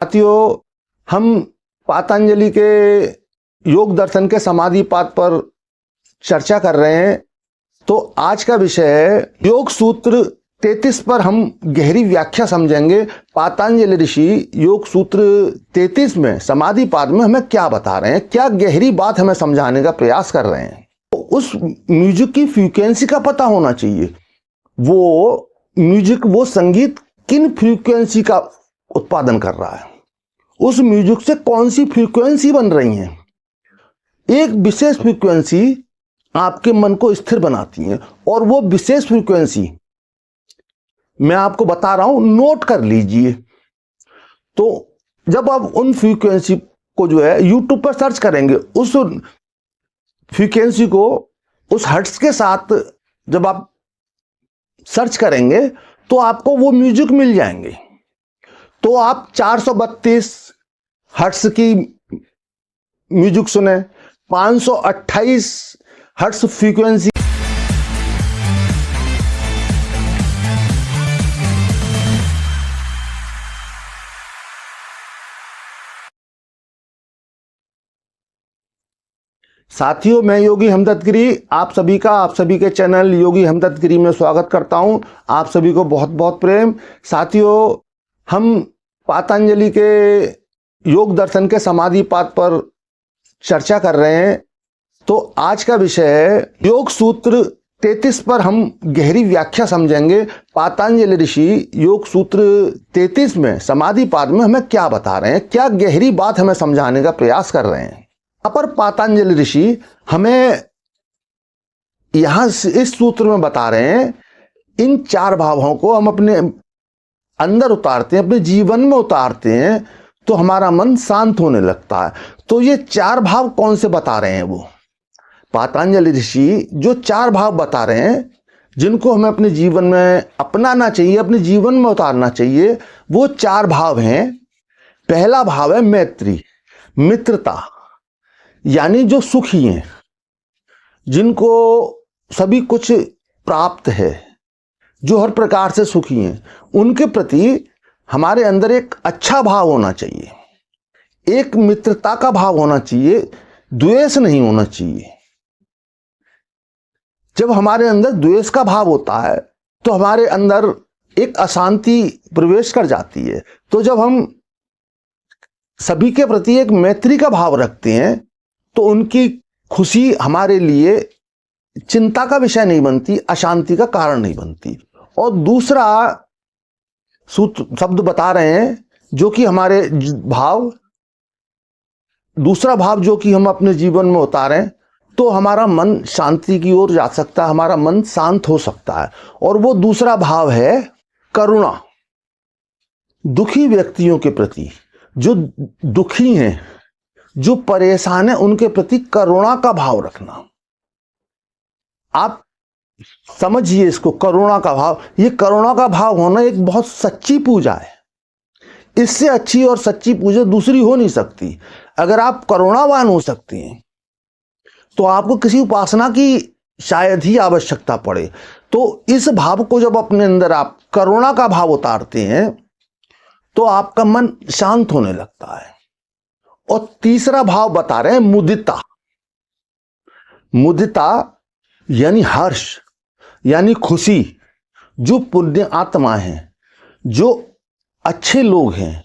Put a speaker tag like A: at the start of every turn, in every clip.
A: साथियों, हम पातंजलि के योग दर्शन के समाधि पाद पर चर्चा कर रहे हैं। तो आज का विषय है योग सूत्र 33 पर हम गहरी व्याख्या समझेंगे। पातंजलि ऋषि योग सूत्र 33 में समाधि पाद में हमें क्या बता रहे हैं, क्या गहरी बात हमें समझाने का प्रयास कर रहे हैं। तो उस म्यूजिक की फ्रीक्वेंसी का पता होना चाहिए। वो म्यूजिक, वो संगीत किन फ्रीक्वेंसी का उत्पादन कर रहा है, उस म्यूजिक से कौन सी फ्रीक्वेंसी बन रही है। एक विशेष फ्रीक्वेंसी आपके मन को स्थिर बनाती है और वो विशेष फ्रीक्वेंसी मैं आपको बता रहा हूं, नोट कर लीजिए। तो जब आप उन फ्रीक्वेंसी को जो है यूट्यूब पर सर्च करेंगे, उस फ्रीक्वेंसी को उस हर्ट्ज के साथ जब आप सर्च करेंगे तो आपको वो म्यूजिक मिल जाएंगे। तो आप 432 हर्ट्ज की म्यूजिक सुने, 528 हर्ट्ज फ्रीक्वेंसी साथियों, मैं योगी हमदर्द गिरी आप सभी के चैनल योगी हमदर्द गिरी में स्वागत करता हूं। आप सभी को बहुत बहुत प्रेम। साथियों, हम पातंजलि के योग दर्शन के समाधि पाद पर चर्चा कर रहे हैं। तो आज का विषय है योग सूत्र 33 पर हम गहरी व्याख्या समझेंगे। पातंजलि ऋषि योग सूत्र 33 में समाधि पाद में हमें क्या बता रहे हैं, क्या गहरी बात हमें समझाने का प्रयास कर रहे हैं। अपर पातंजलि ऋषि हमें यहां इस सूत्र में बता रहे हैं, इन चार भावों को हम अपने अंदर उतारते हैं, अपने जीवन में उतारते हैं तो हमारा मन शांत होने लगता है। तो ये चार भाव कौन से बता रहे हैं? वो पातंजलि ऋषि जो चार भाव बता रहे हैं जिनको हमें अपने जीवन में अपनाना चाहिए, अपने जीवन में उतारना चाहिए, वो चार भाव हैं। पहला भाव है मैत्री, मित्रता, यानी जो सुखी हैं, जिनको सभी कुछ प्राप्त है, जो हर प्रकार से सुखी हैं, उनके प्रति हमारे अंदर एक अच्छा भाव होना चाहिए, एक मित्रता का भाव होना चाहिए, द्वेष नहीं होना चाहिए। जब हमारे अंदर द्वेष का भाव होता है तो हमारे अंदर एक अशांति प्रवेश कर जाती है। तो जब हम सभी के प्रति एक मैत्री का भाव रखते हैं तो उनकी खुशी हमारे लिए चिंता का विषय नहीं बनती, अशांति का कारण नहीं बनती। और दूसरा सूत्र शब्द बता रहे हैं जो कि हमारे भाव, दूसरा भाव जो कि हम अपने जीवन में उतारें तो हमारा मन शांति की ओर जा सकता है, हमारा मन शांत हो सकता है। और वो दूसरा भाव है करुणा, दुखी व्यक्तियों के प्रति, जो दुखी हैं, जो परेशान है, उनके प्रति करुणा का भाव रखना। आप समझिए इसको, करुणा का भाव। ये करुणा का भाव होना एक बहुत सच्ची पूजा है। इससे अच्छी और सच्ची पूजा दूसरी हो नहीं सकती। अगर आप करुणावान हो सकते हैं तो आपको किसी उपासना की शायद ही आवश्यकता पड़े। तो इस भाव को जब अपने अंदर आप करुणा का भाव उतारते हैं तो आपका मन शांत होने लगता है। और तीसरा भाव बता रहे हैं मुदिता। मुदिता यानी हर्ष, यानी खुशी। जो पुण्य आत्मा हैं, जो अच्छे लोग हैं,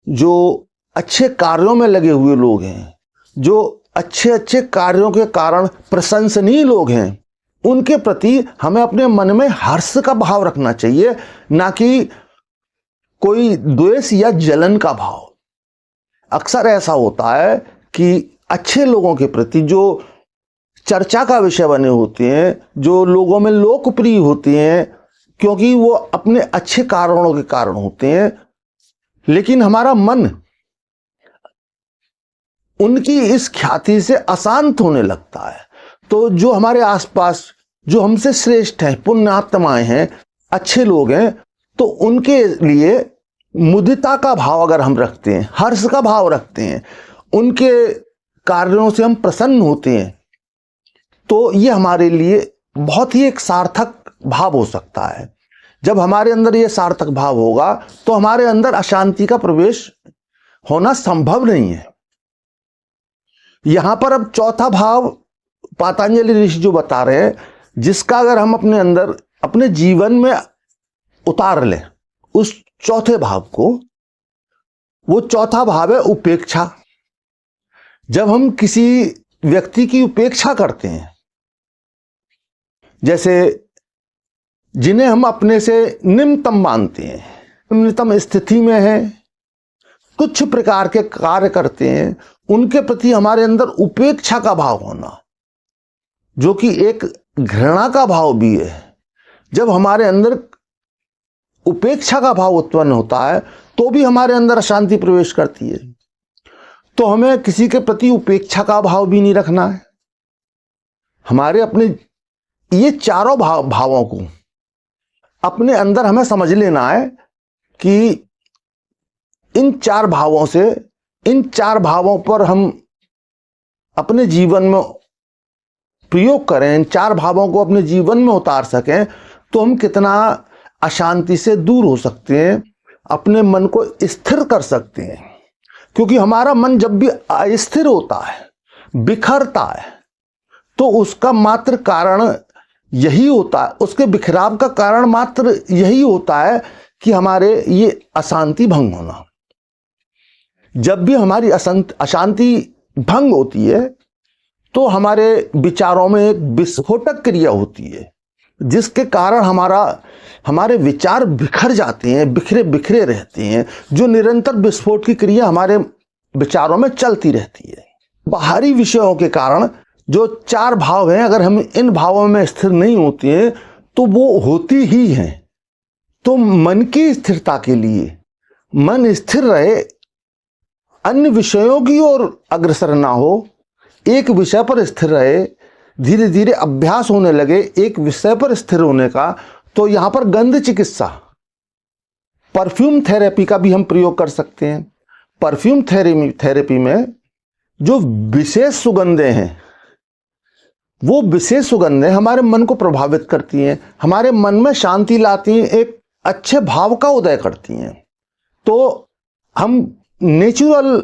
A: जो अच्छे कार्यों में लगे हुए लोग हैं, जो अच्छे अच्छे कार्यों के कारण प्रशंसनीय लोग हैं, उनके प्रति हमें अपने मन में हर्ष का भाव रखना चाहिए, ना कि कोई द्वेष या जलन का भाव। अक्सर ऐसा होता है कि अच्छे लोगों के प्रति जो चर्चा का विषय बने होते हैं, जो लोगों में लोकप्रिय होते हैं क्योंकि वो अपने अच्छे कारणों के कारण होते हैं, लेकिन हमारा मन उनकी इस ख्याति से अशांत होने लगता है। तो जो हमारे आसपास जो हमसे श्रेष्ठ हैं, पुण्यात्माएं हैं, अच्छे लोग हैं, तो उनके लिए मुदिता का भाव अगर हम रखते हैं, हर्ष का भाव रखते हैं, उनके कार्यों से हम प्रसन्न होते हैं, तो ये हमारे लिए बहुत ही एक सार्थक भाव हो सकता है। जब हमारे अंदर ये सार्थक भाव होगा तो हमारे अंदर अशांति का प्रवेश होना संभव नहीं है। यहां पर अब चौथा भाव पातंजलि ऋषि जो बता रहे हैं, जिसका अगर हम अपने अंदर अपने जीवन में उतार लें उस चौथे भाव को, वो चौथा भाव है उपेक्षा। जब हम किसी व्यक्ति की उपेक्षा करते हैं, जैसे जिन्हें हम अपने से निम्नतम मानते हैं, निम्नतम स्थिति में है, कुछ प्रकार के कार्य करते हैं, उनके प्रति हमारे अंदर उपेक्षा का भाव होना, जो कि एक घृणा का भाव भी है। जब हमारे अंदर उपेक्षा का भाव उत्पन्न होता है तो भी हमारे अंदर अशांति प्रवेश करती है। तो हमें किसी के प्रति उपेक्षा का भाव भी नहीं रखना है। हमारे अपने ये चारों भावों को अपने अंदर हमें समझ लेना है कि इन चार भावों से, इन चार भावों पर हम अपने जीवन में प्रयोग करें, इन चार भावों को अपने जीवन में उतार सकें, तो हम कितना अशांति से दूर हो सकते हैं, अपने मन को स्थिर कर सकते हैं। क्योंकि हमारा मन जब भी अस्थिर होता है, बिखरता है, तो उसका मात्र कारण यही होता है, उसके बिखराव का कारण मात्र यही होता है कि हमारे ये अशांति भंग होना। जब भी हमारी अशांति भंग होती है तो हमारे विचारों में एक विस्फोटक क्रिया होती है, जिसके कारण हमारे विचार बिखर जाते हैं, बिखरे बिखरे रहते हैं, जो निरंतर विस्फोट की क्रिया हमारे विचारों में चलती रहती है। बाहरी विषयों के कारण जो चार भाव हैं, अगर हम इन भावों में स्थिर नहीं होते हैं तो वो होती ही हैं। तो मन की स्थिरता के लिए, मन स्थिर रहे, अन्य विषयों की ओर अग्रसर ना हो, एक विषय पर स्थिर रहे, धीरे धीरे अभ्यास होने लगे एक विषय पर स्थिर होने का, तो यहां पर गंध चिकित्सा, परफ्यूम थेरेपी का भी हम प्रयोग कर सकते हैं। परफ्यूम थेरेपी में जो विशेष सुगंधें हैं, वो विशेष सुगंधें हमारे मन को प्रभावित करती हैं, हमारे मन में शांति लाती हैं, एक अच्छे भाव का उदय करती हैं। तो हम नेचुरल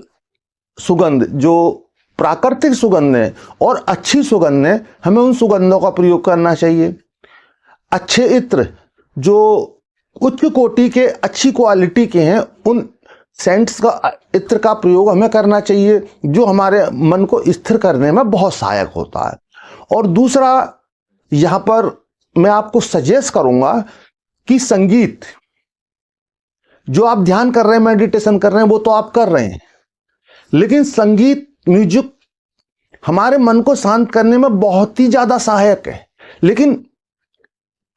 A: सुगंध, जो प्राकृतिक सुगंधें और अच्छी सुगंधें, हमें उन सुगंधों का प्रयोग करना चाहिए। अच्छे इत्र जो उच्च कोटि के, अच्छी क्वालिटी के हैं, उन सेंट्स का, इत्र का प्रयोग हमें करना चाहिए, जो हमारे मन को स्थिर करने में बहुत सहायक होता है। और दूसरा, यहां पर मैं आपको सजेस्ट करूंगा कि संगीत, जो आप ध्यान कर रहे हैं, मेडिटेशन कर रहे हैं, वो तो आप कर रहे हैं, लेकिन संगीत, म्यूजिक हमारे मन को शांत करने में बहुत ही ज्यादा सहायक है। लेकिन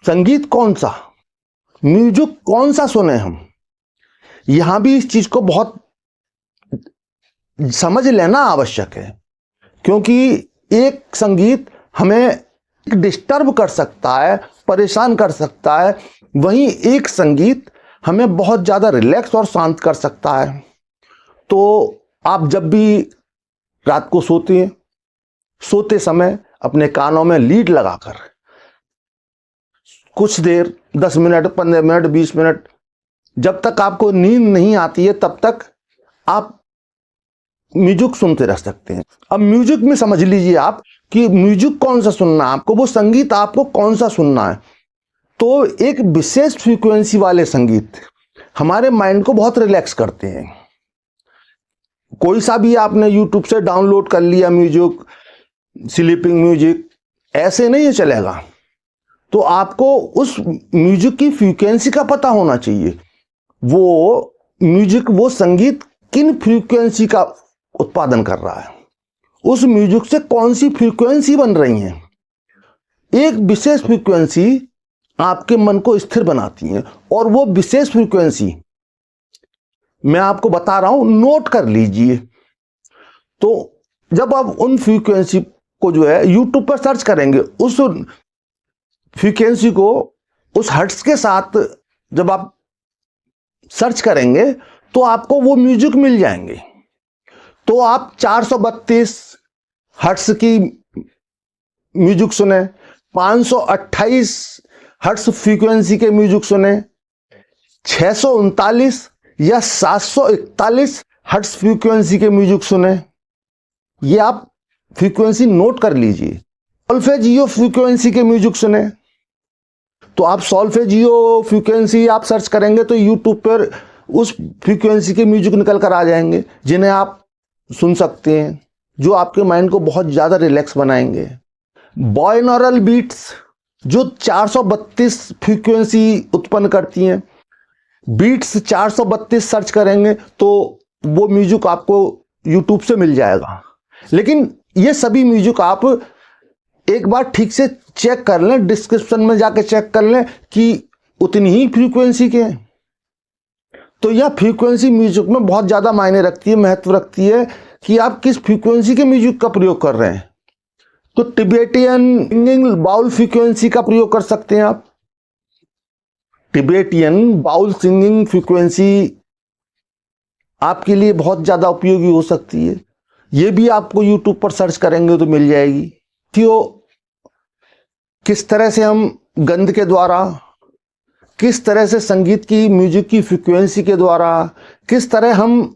A: संगीत कौन सा, म्यूजिक कौन सा सुने हम, यहां भी इस चीज को बहुत समझ लेना आवश्यक है। क्योंकि एक संगीत हमें डिस्टर्ब कर सकता है, परेशान कर सकता है, वहीं एक संगीत हमें बहुत ज्यादा रिलैक्स और शांत कर सकता है। तो आप जब भी रात को सोते हैं, सोते समय अपने कानों में लीड लगाकर कुछ देर, 10 मिनट, 15 मिनट, 20 मिनट, जब तक आपको नींद नहीं आती है तब तक आप म्यूजिक सुनते रह सकते हैं। अब म्यूजिक में समझ लीजिए आप कि म्यूजिक कौन सा सुनना है आपको, वो संगीत आपको कौन सा सुनना है। तो एक विशेष फ्रीक्वेंसी वाले संगीत हमारे माइंड को बहुत रिलैक्स करते हैं। कोई सा भी आपने यूट्यूब से डाउनलोड कर लिया म्यूजिक, स्लीपिंग म्यूजिक, ऐसे नहीं चलेगा। तो आपको उस म्यूजिक की फ्रीक्वेंसी का पता होना चाहिए, वो म्यूजिक, वो संगीत किन फ्रीक्वेंसी का उत्पादन कर रहा है, उस म्यूजिक से कौन सी फ्रीक्वेंसी बन रही है। एक विशेष फ्रीक्वेंसी आपके मन को स्थिर बनाती है, और वो विशेष फ्रीक्वेंसी मैं आपको बता रहा हूं, नोट कर लीजिए। तो जब आप उन फ्रीक्वेंसी को जो है यूट्यूब पर सर्च करेंगे, उस फ्रीक्वेंसी को उस हर्ट्ज के साथ जब आप सर्च करेंगे तो आपको वो म्यूजिक मिल जाएंगे। तो आप 432 हर्ट्ज की म्यूजिक सुने, 528 हर्ट्ज फ्रीक्वेंसी के म्यूजिक सुने, 639 या 741 हर्ट्ज फ्रीक्वेंसी के म्यूजिक सुने। ये आप फ्रीक्वेंसी नोट कर लीजिए। सॉल्फेजियो फ्रीक्वेंसी के म्यूजिक सुने, तो आप सॉल्फेजियो फ्रीक्वेंसी आप सर्च करेंगे तो यूट्यूब पर उस फ्रीक्वेंसी के म्यूजिक निकल कर आ जाएंगे, जिन्हें आप सुन सकते हैं, जो आपके माइंड को बहुत ज़्यादा रिलैक्स बनाएंगे। बाइनॉरल बीट्स जो 432 फ्रीक्वेंसी उत्पन्न करती हैं, बीट्स 432 सर्च करेंगे तो वो म्यूजिक आपको यूट्यूब से मिल जाएगा। लेकिन ये सभी म्यूजिक आप एक बार ठीक से चेक कर लें, डिस्क्रिप्शन में जाके चेक कर लें कि उतनी ही फ्रीक्वेंसी के हैं। तो यह फ्रीक्वेंसी म्यूजिक में बहुत ज़्यादा मायने रखती है, महत्व रखती है कि आप किस फ्रीक्वेंसी के म्यूजिक का प्रयोग कर रहे हैं। तो टिबेटियन सिंगिंग बाउल फ्रीक्वेंसी का प्रयोग कर सकते हैं आप। टिबेटियन बाउल सिंगिंग फ्रीक्वेंसी आपके लिए बहुत ज़्यादा उपयोगी हो सकती है। ये भी आपको यूट्यूब पर सर्च करेंगे तो मिल जाएगी। तो किस तरह से हम गंध के द्वारा, किस तरह से संगीत की म्यूजिक की फ्रीक्वेंसी के द्वारा, किस तरह हम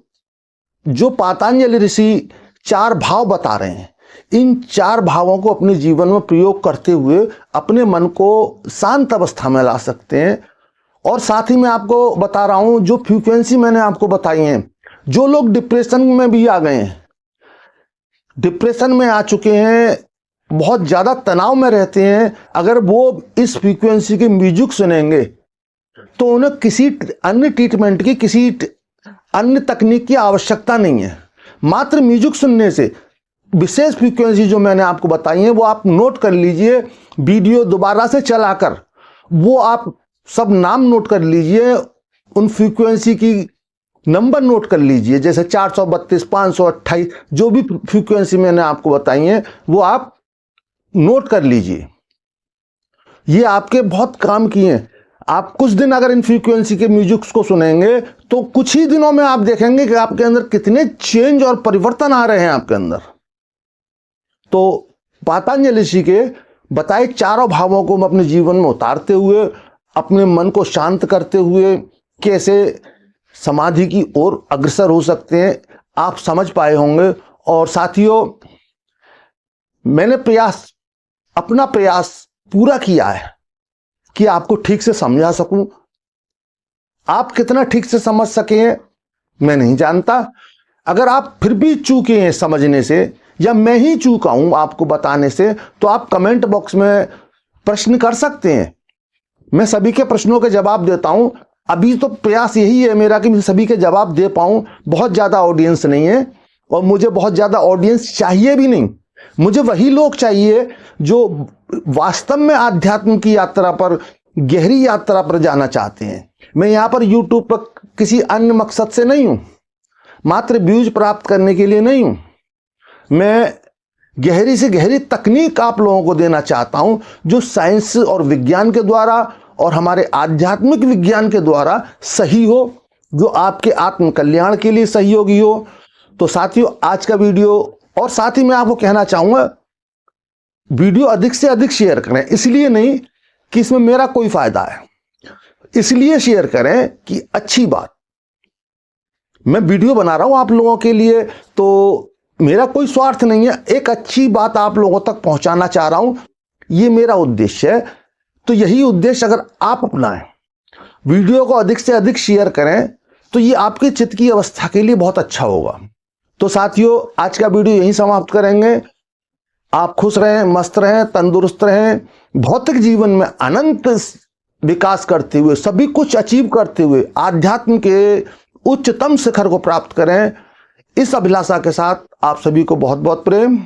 A: जो पातंजलि ऋषि 4 भाव बता रहे हैं, इन 4 भावों को अपने जीवन में प्रयोग करते हुए अपने मन को शांत अवस्था में ला सकते हैं। और साथ ही मैं आपको बता रहा हूं, जो फ्रीक्वेंसी मैंने आपको बताई हैं, जो लोग डिप्रेशन में भी आ गए हैं, डिप्रेशन में आ चुके हैं, बहुत ज़्यादा तनाव में रहते हैं, अगर वो इस फ्रीक्वेंसी के म्यूजिक सुनेंगे तो उन्हें किसी अन्य ट्रीटमेंट की, किसी अन्य तकनीक की आवश्यकता नहीं है। मात्र म्यूजिक सुनने से, विशेष फ्रीक्वेंसी जो मैंने आपको बताई है वो आप नोट कर लीजिए, वीडियो दोबारा से चलाकर वो आप सब नाम नोट कर लीजिए, उन फ्रीक्वेंसी की नंबर नोट कर लीजिए, जैसे 432, 528, जो भी फ्रीक्वेंसी मैंने आपको बताई है वो आप नोट कर लीजिए। ये आपके बहुत काम की हैं। आप कुछ दिन अगर इन फ्रीक्वेंसी के म्यूजिक्स को सुनेंगे तो कुछ ही दिनों में आप देखेंगे कि आपके अंदर कितने चेंज और परिवर्तन आ रहे हैं आपके अंदर। तो पातंजलि ऋषि के बताए 4 भावों को हम अपने जीवन में उतारते हुए, अपने मन को शांत करते हुए कैसे समाधि की ओर अग्रसर हो सकते हैं, आप समझ पाए होंगे। और साथियों, मैंने अपना प्रयास पूरा किया है कि आपको ठीक से समझा सकूं। आप कितना ठीक से समझ सके मैं नहीं जानता। अगर आप फिर भी चूके हैं समझने से, या मैं ही चूका हूं आपको बताने से, तो आप कमेंट बॉक्स में प्रश्न कर सकते हैं। मैं सभी के प्रश्नों के जवाब देता हूं। अभी तो प्रयास यही है मेरा कि मैं सभी के जवाब दे पाऊं। बहुत ज़्यादा ऑडियंस नहीं है और मुझे बहुत ज़्यादा ऑडियंस चाहिए भी नहीं। मुझे वही लोग चाहिए जो वास्तव में आध्यात्म की यात्रा पर, गहरी यात्रा पर जाना चाहते हैं। मैं यहाँ पर यूट्यूब पर किसी अन्य मकसद से नहीं हूँ, मात्र व्यूज प्राप्त करने के लिए नहीं हूँ। मैं गहरी से गहरी तकनीक आप लोगों को देना चाहता हूँ, जो साइंस और विज्ञान के द्वारा और हमारे आध्यात्मिक विज्ञान के द्वारा सही हो, जो आपके आत्म कल्याण के लिए सहयोगी हो। तो साथियों, आज का वीडियो, और साथ ही मैं आपको कहना चाहूँगा, वीडियो अधिक से अधिक शेयर करें। इसलिए नहीं कि इसमें मेरा कोई फायदा है, इसलिए शेयर करें कि अच्छी बात, मैं वीडियो बना रहा हूं आप लोगों के लिए, तो मेरा कोई स्वार्थ नहीं है, एक अच्छी बात आप लोगों तक पहुंचाना चाह रहा हूं, ये मेरा उद्देश्य है। तो यही उद्देश्य अगर आप अपनाएं, वीडियो को अधिक से अधिक शेयर करें, तो ये आपके चित्त की अवस्था के लिए बहुत अच्छा होगा। तो साथियों, आज का वीडियो यहीं समाप्त करेंगे। आप खुश रहें, मस्त रहें, तंदुरुस्त रहें, भौतिक जीवन में अनंत विकास करते हुए, सभी कुछ अचीव करते हुए आध्यात्म के उच्चतम शिखर को प्राप्त करें। इस अभिलाषा के साथ आप सभी को बहुत बहुत प्रेम।